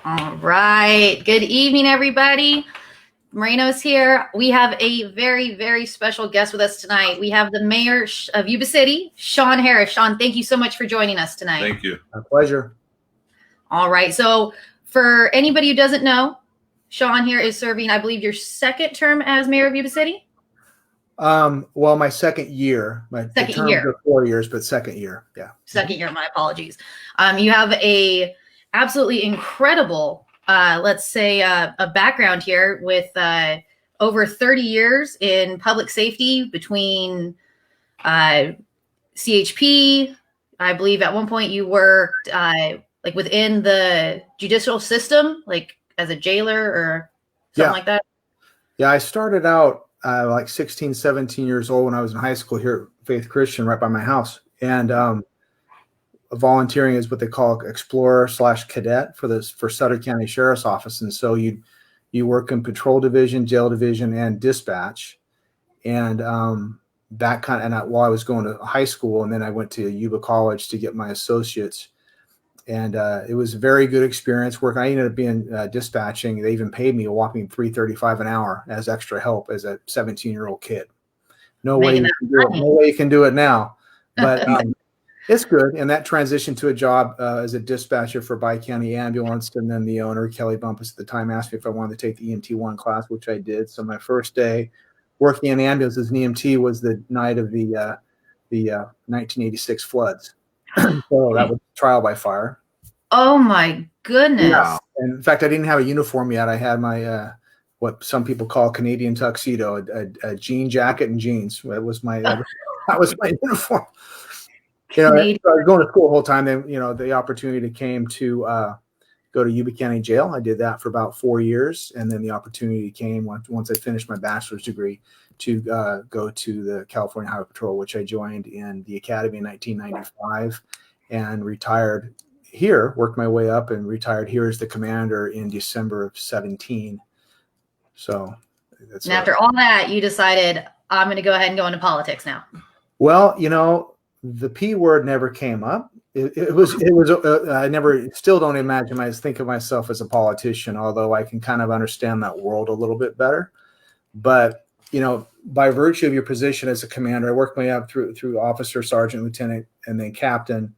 All right. Good evening, everybody. Moreno's here. We have a very, very special guest with us tonight. We have the mayor of Yuba City, Sean Harris. Sean, thank you so much for joining us tonight. Thank you. My pleasure. All right. So for anybody who doesn't know, Sean here is serving, I believe, your second term as mayor of Yuba City? Well, my second year. My second year. 4 years, but second year. Yeah. Second year. My apologies. You have a absolutely incredible, let's say, a background here with over 30 years in public safety between CHP. I believe at one point you worked like within the judicial system, like as a jailer or something like that. Yeah, I started out like 16, 17 years old when I was in high school here at Faith Christian right by my house. And volunteering is what they call explorer/cadet for Sutter County Sheriff's Office. And so you work in patrol division, jail division, and dispatch. And while I was going to high school, and then I went to Yuba College to get my associates. And it was a very good experience working. I ended up being dispatching. They even paid me a whopping $3.35 an hour as extra help as a 17-year-old kid. No way you can do it now, but it's good. And that transitioned to a job as a dispatcher for Bi-County Ambulance. And then the owner, Kelly Bumpus, at the time asked me if I wanted to take the EMT1 class, which I did. So my first day working in ambulance as an EMT was the night of the 1986 floods. So that was trial by fire. Oh my goodness! Yeah. And in fact, I didn't have a uniform yet. I had my what some people call Canadian tuxedo, a jean jacket and jeans. That was my uniform. I was going to school the whole time. Then the opportunity came to go to Yuba County Jail. I did that for about 4 years, and then the opportunity came once I finished my bachelor's degree to go to the California Highway Patrol, which I joined in the academy in 1995 and retired here, worked my way up and retired here as the commander in December of 17. So that's after all that, you decided, I'm going to go ahead and go into politics now. Well, the P word never came up. It was I never, still don't imagine, I think of myself as a politician, although I can kind of understand that world a little bit better. But by virtue of your position as a commander, I worked my way up through officer, sergeant, lieutenant, and then captain.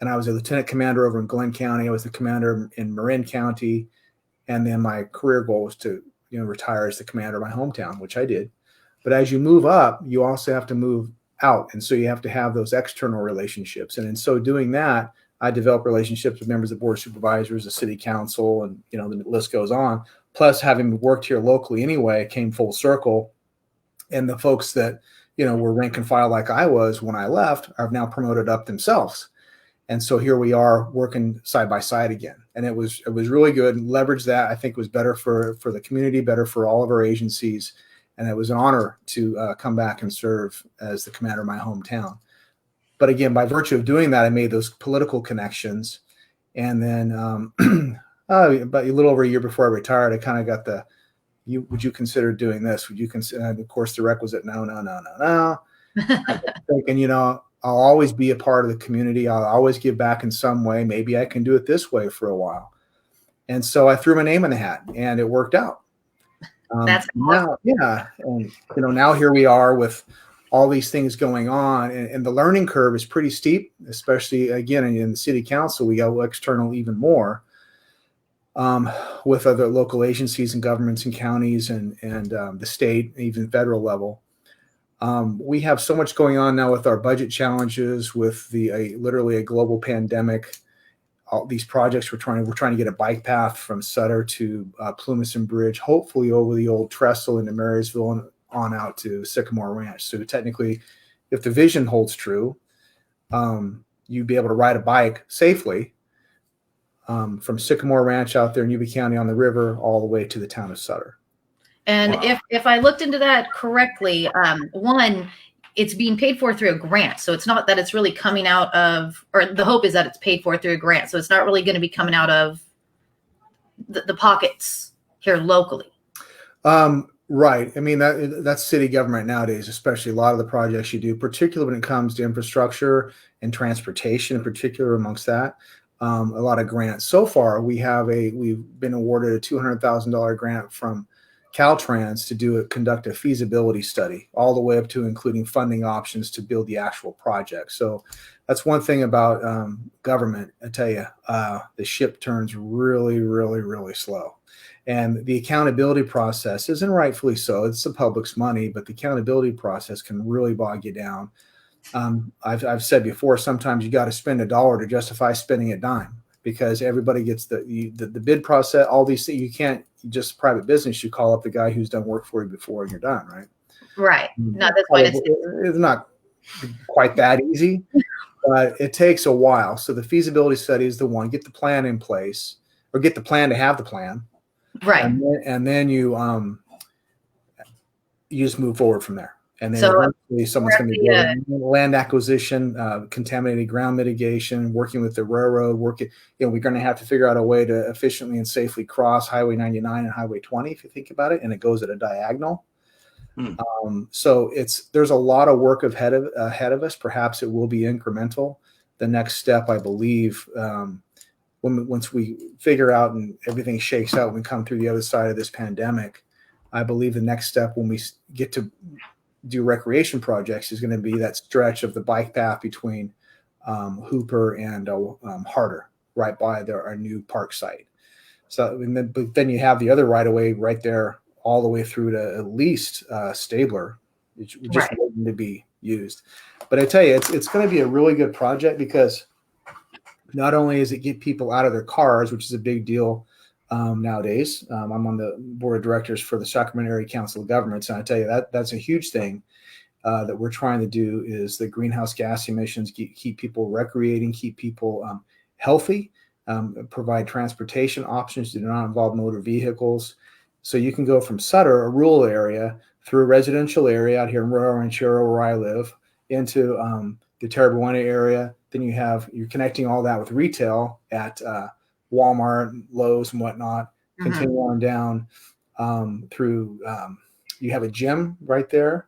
And I was a lieutenant commander over in Glenn County. I was the commander in Marin County. And then my career goal was to, retire as the commander of my hometown, which I did. But as you move up, you also have to move out. And so you have to have those external relationships. And in so doing that, I developed relationships with members of the board of supervisors, the city council, and, the list goes on. Plus, having worked here locally anyway, it came full circle. And the folks that, were rank and file like I was when I left are now promoted up themselves. And so here we are working side by side again. And it was really good. Leverage that, I think, was better for the community, better for all of our agencies. And it was an honor to come back and serve as the commander of my hometown. But again, by virtue of doing that, I made those political connections. And then about a little over a year before I retired, I kind of got would you consider doing this? Would you consider, and of course, the requisite no. Thinking, I'll always be a part of the community. I'll always give back in some way. Maybe I can do it this way for a while. And so I threw my name in the hat, and it worked out. That's now, yeah. And now here we are with all these things going on, and the learning curve is pretty steep, especially again in the city council. We go external even more with other local agencies and governments and counties and the state, even federal level. We have so much going on now with our budget challenges, with literally a global pandemic. All these projects we're trying to get a bike path from Sutter to Plumason Bridge, hopefully over the old trestle into Marysville and on out to Sycamore Ranch. So technically, if the vision holds true, you'd be able to ride a bike safely from Sycamore Ranch out there in Yuba County on the river all the way to the town of Sutter. And wow. If I looked into that correctly, one, it's being paid for through a grant. So it's not that it's really coming out of, or the hope is that it's paid for through a grant. So it's not really going to be coming out of the pockets here locally. Right. I mean, that's city government nowadays, especially a lot of the projects you do, particularly when it comes to infrastructure and transportation in particular amongst that. a lot of grants. So far, we've been awarded a $200,000 grant from Caltrans to conduct a feasibility study, all the way up to including funding options to build the actual project. So that's one thing about government. I tell you, the ship turns really, really, really slow. And the accountability process isn't, rightfully so. It's the public's money, but the accountability process can really bog you down. I've said before, sometimes you got to spend $1 to justify spending a dime, because everybody gets the bid process, all these things. You can't just private business. You call up the guy who's done work for you before and you're done, right? Right. No, that's why it's not quite that easy, but it takes a while. So the feasibility study is the one. Get the plan in place, or get the plan to have the plan, right. And then you just move forward from there. And then So eventually someone's going to be doing land acquisition, contaminated ground mitigation, working with the railroad, we're going to have to figure out a way to efficiently and safely cross Highway 99 and Highway 20, if you think about it, and it goes at a diagonal. So there's a lot of work ahead of us. Perhaps it will be incremental. The next step, I believe, once we figure out and everything shakes out, when we come through the other side of this pandemic, I believe the next step when we get to do recreation projects is going to be that stretch of the bike path between Hooper and Harder, right by our new park site. So, but then you have the other right of way right there, all the way through to at least Stabler, which just waiting to be used. But I tell you, it's going to be a really good project, because not only is it get people out of their cars, which is a big deal nowadays. I'm on the board of directors for the Sacramento Area Council of Governments, and I tell you that's a huge thing that we're trying to do, is the greenhouse gas emissions, keep people recreating, keep people healthy, provide transportation options that do not involve motor vehicles. So you can go from Sutter, a rural area, through a residential area out here in Rio Ranchero, where I live, into the Terra Buena area. Then you're connecting all that with retail at Walmart, Lowe's, and whatnot. Continue on down through. You have a gym right there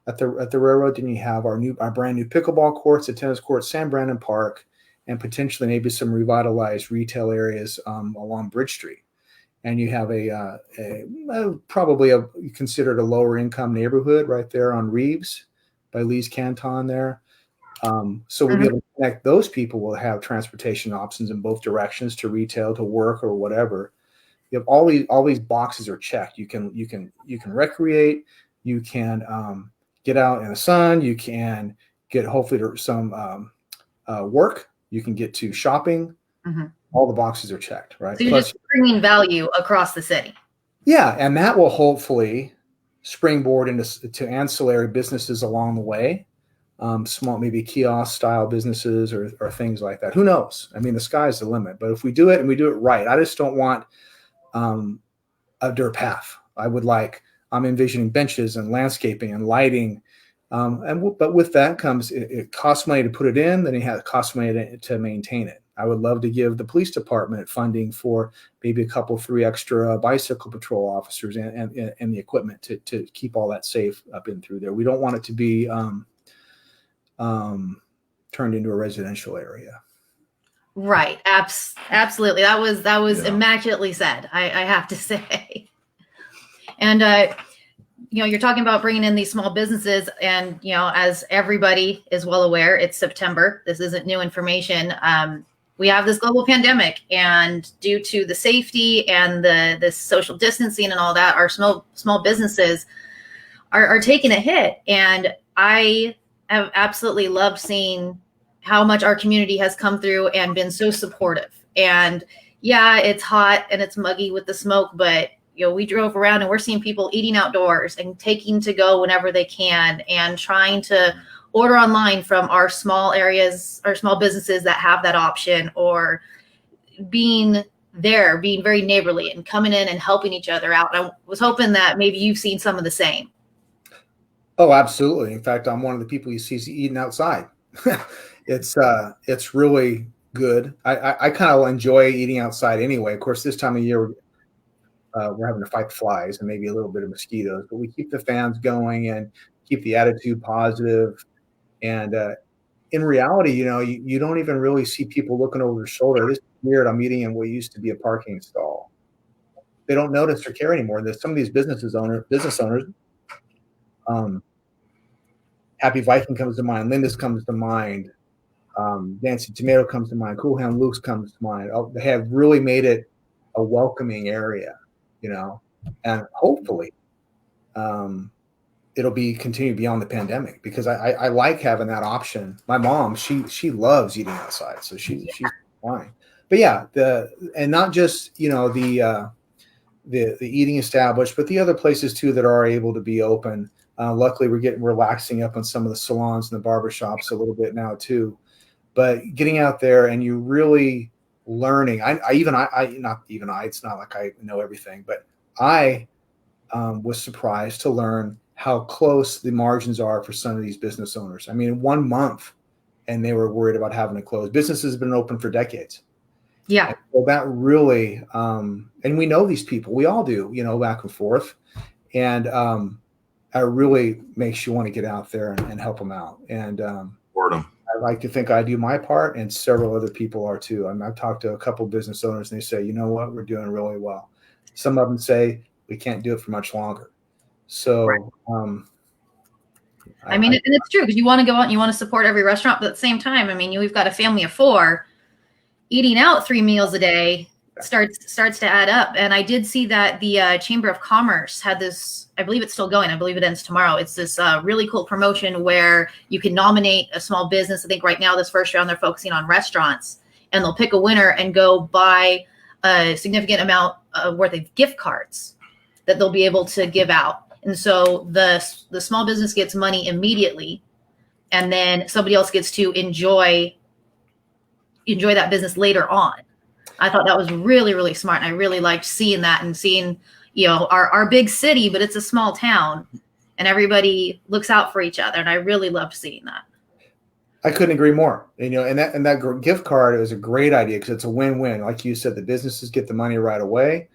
at the railroad. Then you have our brand new pickleball courts, a tennis court, San Brandon Park, and potentially maybe some revitalized retail areas along Bridge Street. And you have probably considered a lower income neighborhood right there on Reeves by Lee's Canton there. So we'll be able to connect those people. Will have transportation options in both directions, to retail, to work, or whatever. You have all these boxes are checked. You can recreate. You can get out in the sun. You can get hopefully to some work. You can get to shopping. All the boxes are checked, right? So you're just bringing value across the city. Yeah, and that will hopefully springboard into ancillary businesses along the way. Small, maybe kiosk style businesses or things like that. Who knows? I mean, the sky's the limit. But if we do it and we do it right, I just don't want a dirt path. I'm envisioning benches and landscaping and lighting. But with that comes, it costs money to put it in, then it costs money to maintain it. I would love to give the police department funding for maybe 3 extra bicycle patrol officers and the equipment to keep all that safe up and through there. We don't want it to be turned into a residential area. Right. Absolutely. That was immaculately said, I have to say. And, you're talking about bringing in these small businesses, and, as everybody is well aware, it's September. This isn't new information. We have this global pandemic, and due to the safety and the social distancing and all that, our small businesses are taking a hit. And I have absolutely loved seeing how much our community has come through and been so supportive. And yeah, it's hot and it's muggy with the smoke, but we drove around and we're seeing people eating outdoors and taking to go whenever they can, and trying to order online from our small areas, our small businesses that have that option, or being very neighborly and coming in and helping each other out. And I was hoping that maybe you've seen some of the same. Oh, absolutely. In fact, I'm one of the people you see eating outside. It's really good. I kind of enjoy eating outside anyway. Of course, this time of year, we're having to fight flies and maybe a little bit of mosquitoes, but we keep the fans going and keep the attitude positive. And in reality, you don't even really see people looking over their shoulder. This is weird. I'm eating in what used to be a parking stall. They don't notice or care anymore. There's some of these business owners. Happy Viking comes to mind. Linda's comes to mind. Nancy Tomato comes to mind. Cool Hand Luke's comes to mind. They have really made it a welcoming area, and hopefully it'll be continued beyond the pandemic, because I like having that option. My mom, she loves eating outside, so she's fine. But yeah, and not just the eating established, but the other places too that are able to be open. Luckily, we're getting relaxing up on some of the salons and the barbershops a little bit now too. But getting out there and you really learning. It's not like I know everything, but I was surprised to learn how close the margins are for some of these business owners. I mean, 1 month, and they were worried about having to close. Businesses have been open for decades. Yeah. And so that really, and we know these people. We all do, back and forth. And it really makes you want to get out there and help them out. And I like to think I do my part, and several other people are too. I've talked to a couple business owners, and they say, you know what, we're doing really well. Some of them say we can't do it for much longer. So, right. I mean, and it's true, because you want to go out and you want to support every restaurant, but at the same time, I mean, we've got a family of 4. Eating out 3 meals a day starts to add up. And I did see that the Chamber of Commerce had this, I believe it's still going. I believe it ends tomorrow. It's this really cool promotion where you can nominate a small business. I think right now, this first round, they're focusing on restaurants, and they'll pick a winner and go buy a significant amount worth of gift cards that they'll be able to give out. And so the small business gets money immediately, and then somebody else gets to enjoy that business later on. I thought that was really, really smart. And I really liked seeing that, and seeing, our big city, but it's a small town, and everybody looks out for each other. And I really loved seeing that. I couldn't agree more. And that gift card is a great idea, because it's a win-win. Like you said, the businesses get the money right away.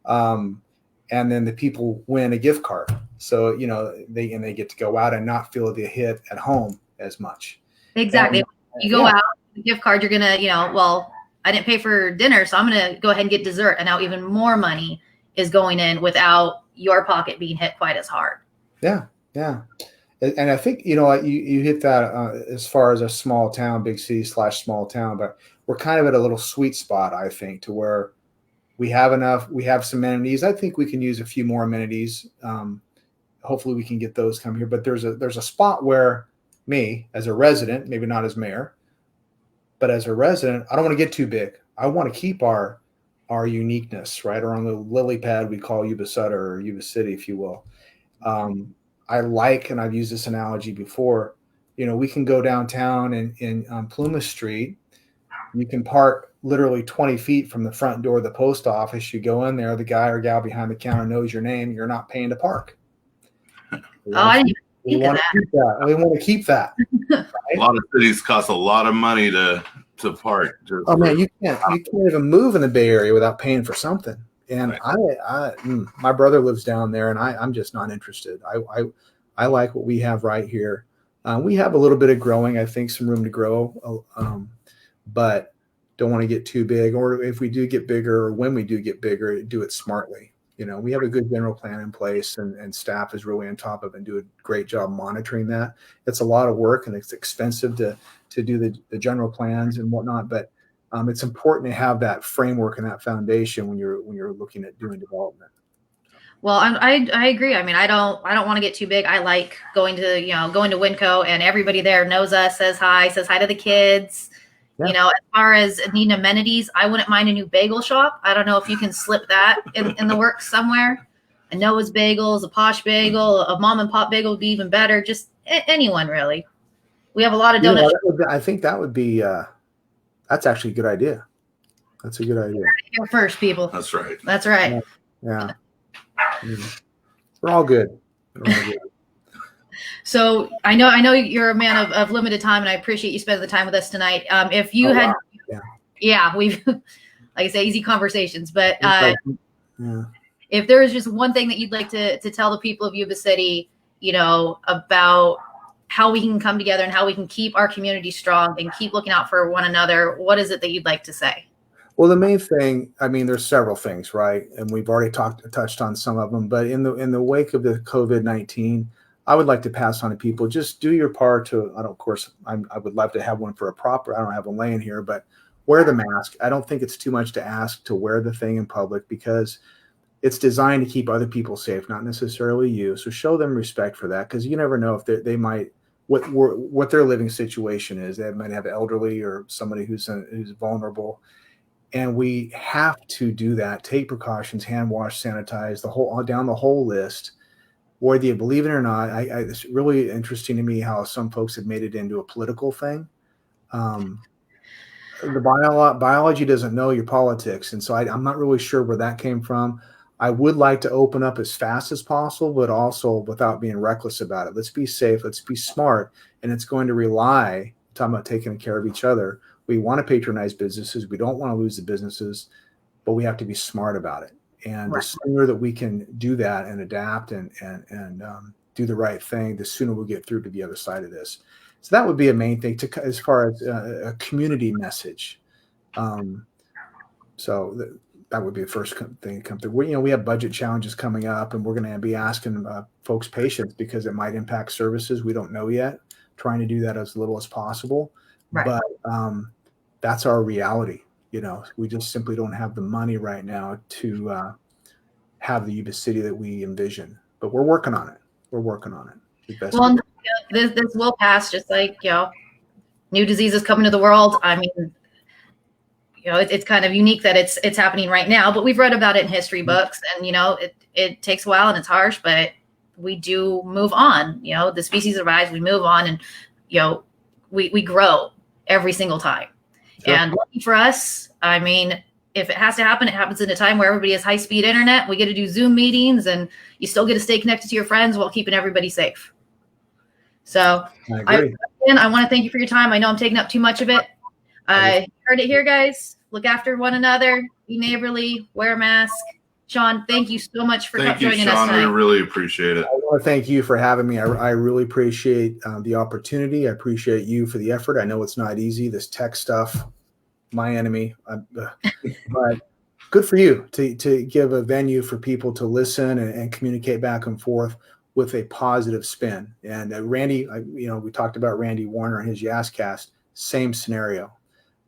And then the people win a gift card. So, they get to go out and not feel the hit at home as much. Exactly. And, you go out, the gift card, you're going to, well, I didn't pay for dinner, so I'm going to go ahead and get dessert. And now even more money is going in without your pocket being hit quite as hard. Yeah. Yeah. And I think, you hit that as far as a small town, big city / small town, but we're kind of at a little sweet spot, I think, to where we have some amenities. I think we can use a few more amenities. Hopefully we can get those come here, but there's a spot where me as a resident, maybe not as mayor, but as a resident, I don't want to get too big. I want to keep our uniqueness, right? Or on the lily pad, we call Yuba Sutter or Yuba City, if you will. I like, and I've used this analogy before, we can go downtown and on Plymouth Street, you can park literally 20 feet from the front door of the post office. You go in there, the guy or gal behind the counter knows your name. You're not paying to park. I didn't even think of that. We want to keep that. Right? A lot of cities cost a lot of money to park. Oh man, you can't even move in the Bay Area without paying for something. And right. My brother lives down there, and I'm just not interested. I like what we have right here. We have a little bit of growing, I think, some room to grow, but don't want to get too big. Or if we do get bigger, or when we do get bigger, do it smartly. We have a good general plan in place, and staff is really on top of it and do a great job monitoring that. It's a lot of work, and it's expensive to do the general plans and whatnot, but it's important to have that framework and that foundation when you're looking at doing development. Well, I agree. I mean, I don't want to get too big. I like going to Winco, and everybody there knows us, says hi to the kids. Yeah. As far as needing amenities, I wouldn't mind a new bagel shop. I don't know if you can slip that in the works somewhere. A Noah's Bagels, a Posh Bagel, a mom and pop bagel would be even better. Just anyone, really. We have a lot of donuts. I think that would be, that's actually a good idea. That's a good idea. Here first, people. That's right. That's right. Yeah. We're all good. So I know you're a man of limited time, and I appreciate you spending the time with us tonight. If you we've, like I say, easy conversations, but if there is just one thing that you'd like to tell the people of Yuba City, about how we can come together and how we can keep our community strong and keep looking out for one another, what is it that you'd like to say? Well, the main thing, I mean, there's several things, right? And we've already touched on some of them, but in the wake of the COVID-19, I would like to pass on to people, just do your part to, of course, I would love to have one for I don't have one laying here, but wear the mask. I don't think it's too much to ask to wear the thing in public because it's designed to keep other people safe, not necessarily you. So show them respect for that, because you never know if they might, what their living situation is. They might have elderly or somebody who's vulnerable. And we have to do that. Take precautions, hand wash, sanitize, down the whole list. Whether you believe it or not, it's really interesting to me how some folks have made it into a political thing. The biology doesn't know your politics, and so I'm not really sure where that came from. I would like to open up as fast as possible, but also without being reckless about it. Let's be safe. Let's be smart, and it's going to rely. Talking about taking care of each other. We want to patronize businesses. We don't want to lose the businesses, but we have to be smart about it. And the sooner that we can do that and adapt and do the right thing, the sooner we'll get through to the other side of this. So that would be a main thing as far as a community message. So that would be the first thing to come through. We have budget challenges coming up, and we're going to be asking folks patience because it might impact services. We don't know yet. Trying to do that as little as possible. Right. But that's our reality. We just simply don't have the money right now to have the Yuba City that we envision. But we're working on it. Well, this will pass, just like new diseases coming to the world. I mean, it's kind of unique that it's happening right now. But we've read about it in history books, and it takes a while and it's harsh, but we do move on. The species survives. We move on, and we grow every single time. Sure. And lucky for us, I mean, if it has to happen, it happens in a time where everybody has high-speed internet. We get to do Zoom meetings, and you still get to stay connected to your friends while keeping everybody safe. So I want to thank you for your time. I know I'm taking up too much of it. I heard it here, guys. Look after one another. Be neighborly. Wear a mask. Sean, thank you so much for joining us tonight. I really appreciate it. I want to thank you for having me. I really appreciate the opportunity. I appreciate you for the effort. I know it's not easy, this tech stuff, my enemy. But good for you to give a venue for people to listen and communicate back and forth with a positive spin. And Randy, we talked about Randy Warner and his Yasscast, same scenario.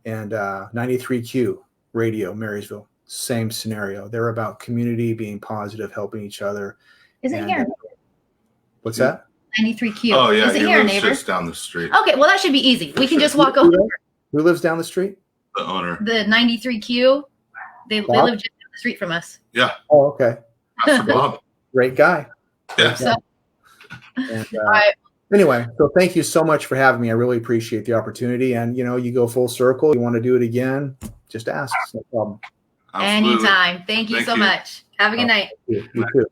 And 93Q Radio, Marysville. Same scenario. They're about community, being positive, helping each other. Is it here? What's that? 93Q. Oh, yeah. Is it here, neighbor? Just down the street. Okay, well, that should be easy. We can just walk over. Who lives down the street? The owner. The 93Q. They live just down the street from us. Yeah. Oh, okay. Bob. Great guy. Yeah. So, and, anyway, so thank you so much for having me. I really appreciate the opportunity. And, you go full circle. You want to do it again, just ask. No problem. Absolutely. Anytime. Thank you so much. Have a good night. You too.